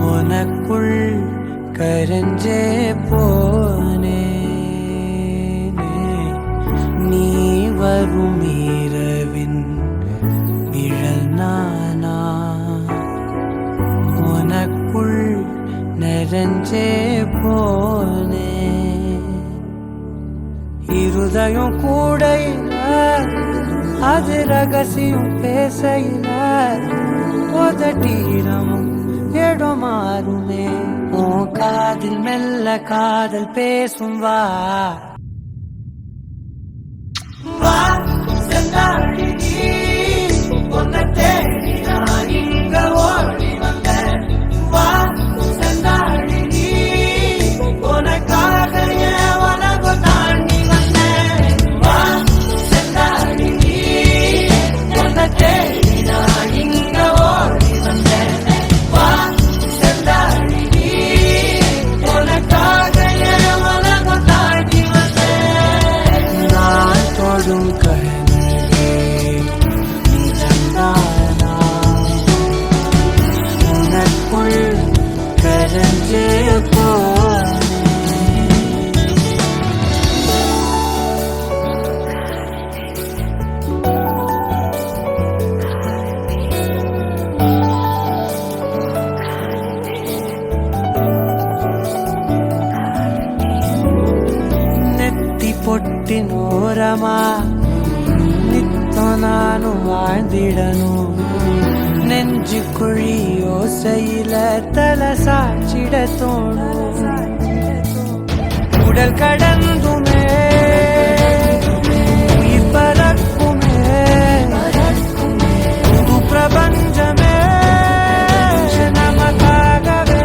உனக்குள் கரைஞ்சே போனே நீ வரும் இரவின் நிழல் நானா உனக்குள் நிறைஞ்சே போனே இருதயம் கூடையில அது ரகசியம் பேசையில உதட்டீரமும் இடம் மாறுமே உன் காதில் மெல்ல காதல் பேசும் வா செந்தாழி உன்னை தேடி நான் இங்க ஓடி வந்தேன் வா செந்தாழி உனக்காக என் உலகம் தாண்டி வந்தேன் வா செந்தாழி உன்னை தேடி நான் இங்க ஓடி வந்தேன் வா செந்தாழி உனக்காக என் உலகம் தாண்டி வந்தேன் நான் தொடும் கண்ணே நிஜம்தானா உனக்குள் கரைஞ்சே போனே நெத்தி பொட்டினோரமா நித்தம் நானும் வாழ்ந்திடணும் நெஞ்சு குழி யோசையில தலை சாச்சிட தோணும் உடல் கடந்துமே உயிர் பறக்குமே புது பிரபஞ்சமே நமக்காகவே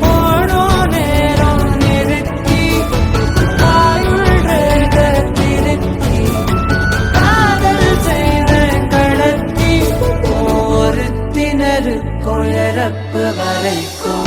போனோ நேரம் நிறுத்தி ஆயுள் ரேக திருத்தி காதல் செய்த கடத்தி ஒருத்தினருக்கும் இறப்பு வரைக்கும்